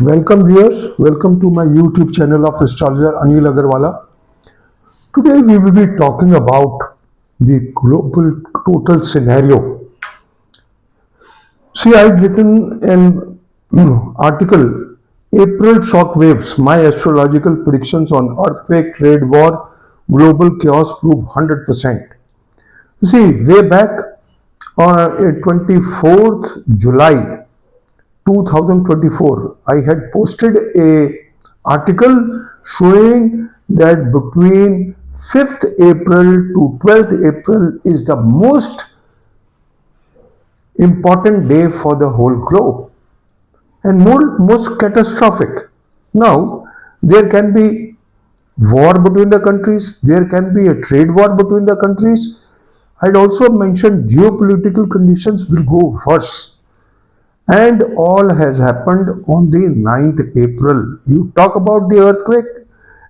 Welcome viewers, welcome to my YouTube channel of Astrologer Anil Aggarwala. Today we will be talking about the global total scenario. See, I've written an article, April shockwaves, my astrological predictions on earthquake, trade war, global chaos prove 100%. You see, way back on 24th July 2024, I had posted a article showing that between 5th April to 12th April is the most important day for the whole globe and most catastrophic. Now, there can be war between the countries, there can be a trade war between the countries. I'd also mentioned geopolitical conditions will go worse. And all has happened on the 9th April. You talk about the earthquake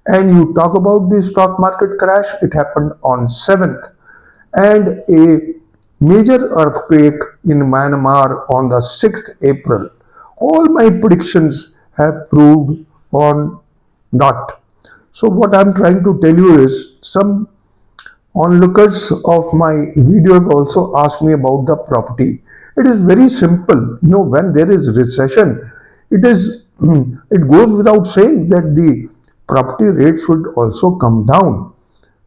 and you talk about the stock market crash, it happened on 7th. And a major earthquake in Myanmar on the 6th April. All my predictions have proved on that. So what I'm trying to tell you is some onlookers of my video have also asked me about the property. It is very simple. When there is recession, it goes without saying that the property rates would also come down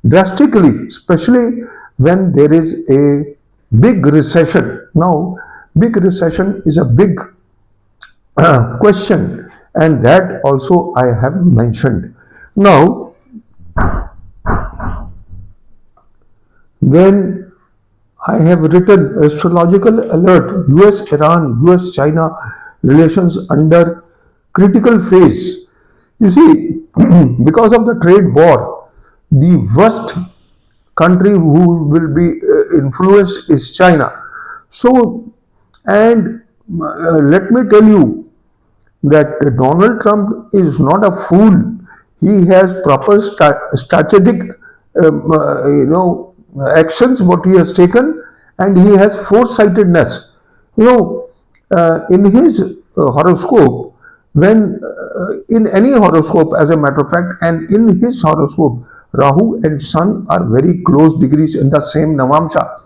drastically, especially when there is a big recession. Now, big recession is a big question, and that also I have mentioned. Now, then I have written astrological alert, US-Iran, US-China relations under critical phase. You see, because of the trade war, the worst country who will be influenced is China. So, and let me tell you that Donald Trump is not a fool. He has proper strategic, actions what he has taken, and he has foresightedness. In his horoscope, when in any horoscope, as a matter of fact, and in his horoscope, Rahu and Sun are very close degrees in the same Navamsha.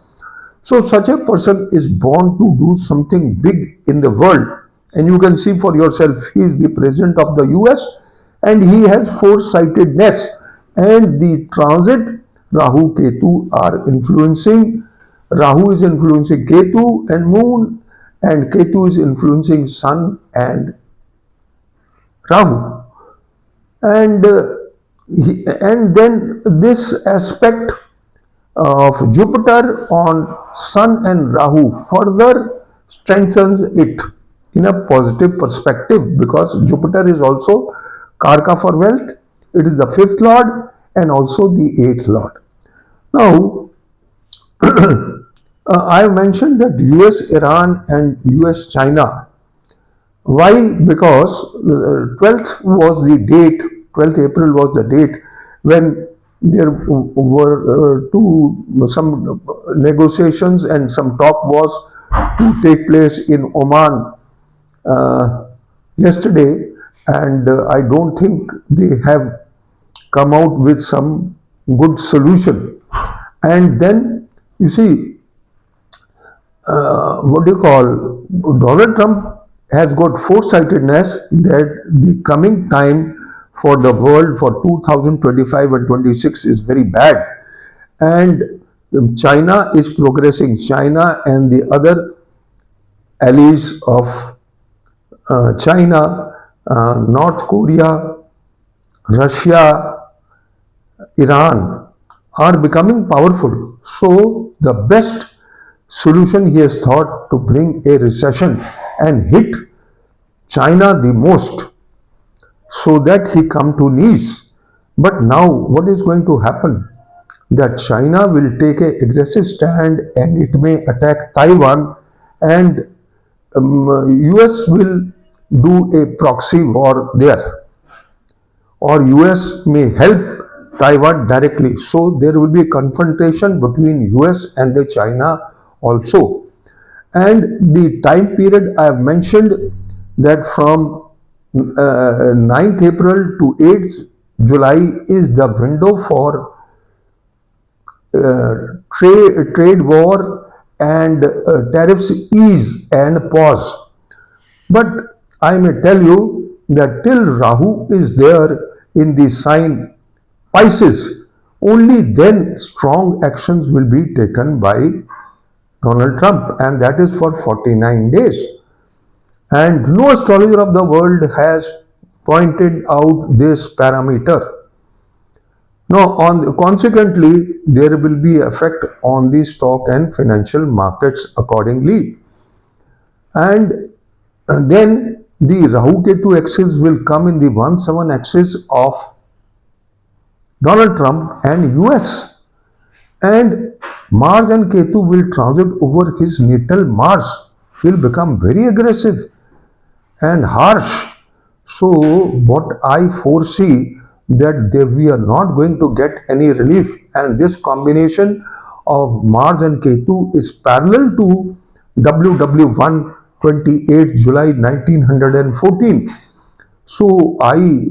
So such a person is born to do something big in the world, and you can see for yourself. He is the president of the US, and he has foresightedness, and the transit Rahu Ketu are influencing. Rahu is influencing Ketu and Moon, and Ketu is influencing Sun and Rahu. And and then this aspect of Jupiter on Sun and Rahu further strengthens it in a positive perspective, because Jupiter is also Karka for wealth. It is the fifth lord and also the eighth lord. Now, I mentioned that US Iran and US China. Why? Because 12th was the date, 12th April was the date when there were some negotiations and some talk was to take place in Oman yesterday, and I don't think they have come out with some good solution. And then you see, what do you call, Donald Trump has got foresightedness that the coming time for the world for 2025 and 26 is very bad, and China is progressing. China and the other allies of China, North Korea, Russia, Iran are becoming powerful. So the best solution he has thought to bring a recession and hit China the most, so that he come to knees. But now what is going to happen? That China will take an aggressive stand and it may attack Taiwan, and US will do a proxy war there, or US may help Taiwan directly. So there will be a confrontation between US and the China also. And the time period I have mentioned, that from 9th April to 8th July is the window for trade war and tariffs ease and pause. But I may tell you that till Rahu is there in the sign Pisces, only then strong actions will be taken by Donald Trump, and that is for 49 days. And no astrologer of the world has pointed out this parameter. Now, consequently, there will be effect on the stock and financial markets accordingly. And then the Rahu Ketu axis will come in the 1-7 axis of Donald Trump and US. And Mars and Ketu will transit over his natal Mars, will become very aggressive and harsh. So, what I foresee that we are not going to get any relief, and this combination of Mars and Ketu is parallel to WW1 28 July 1914. So I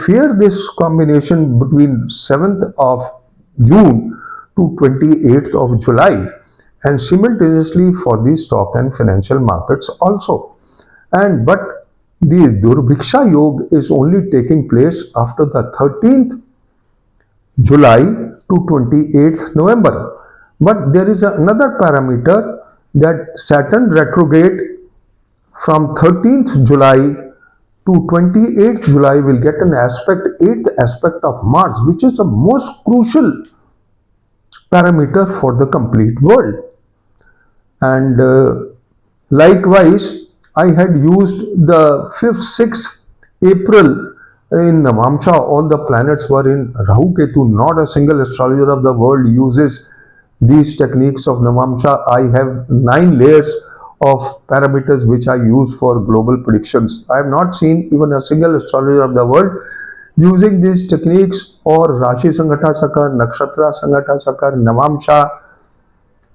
fear this combination between 7th of June to 28th of July, and simultaneously for the stock and financial markets also. And but the Durbiksha Yoga is only taking place after the 13th July to 28th November. But there is another parameter that Saturn retrograde from 13th July to 28th July will get an aspect, 8th aspect of Mars, which is the most crucial parameter for the complete world. And likewise, I had used the 5th, 6th April in Navamsha. All the planets were in Rahu Ketu. Not a single astrologer of the world uses these techniques of Navamsha. I have 9 layers of parameters which I use for global predictions. I have not seen even a single astrologer of the world using these techniques or Rashi Sangata Sakar, Nakshatra Sangata Sakar, Navamsha,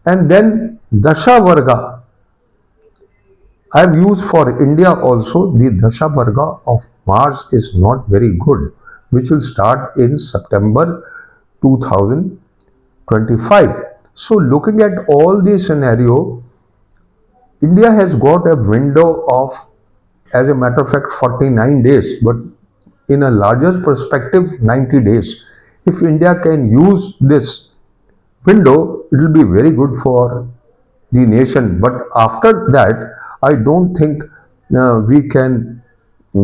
and then Dasha Varga. I have used for India also. The Dasha Varga of Mars is not very good, which will start in September 2025. So looking at all the scenario, India has got a window of, as a matter of fact, 49 days, but in a larger perspective, 90 days. If India can use this window, it will be very good for the nation. But after that, I don't think we can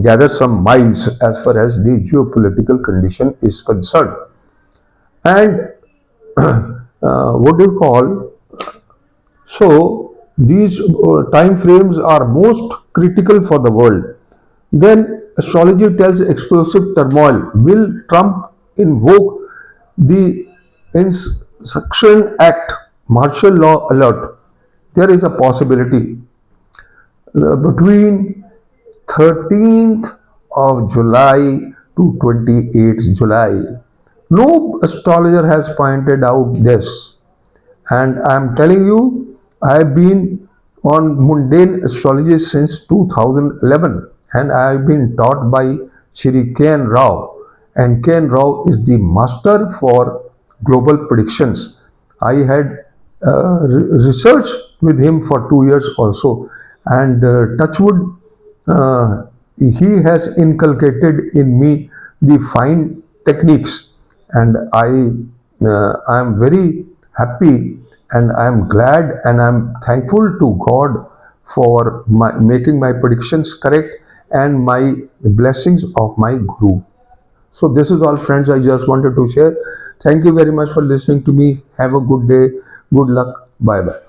gather some miles as far as the geopolitical condition is concerned. And what do you call? So these time frames are most critical for the world. Then astrology tells explosive turmoil. Will Trump invoke the Insurrection Act, martial law alert? There is a possibility. Between 13th of July to 28th July. No astrologer has pointed out this. And I am telling you, I have been on mundane astrology since 2011, and I have been taught by Shri K.N. Rao. And K.N. Rao is the master for global predictions. I had researched with him for 2 years also, and touchwood, he has inculcated in me the fine techniques, and I am very happy, and I am glad, and I am thankful to God for making my predictions correct and my blessings of my Guru. So this is all, friends, I just wanted to share. Thank you very much for listening to me. Have a good day. Good luck. Bye bye.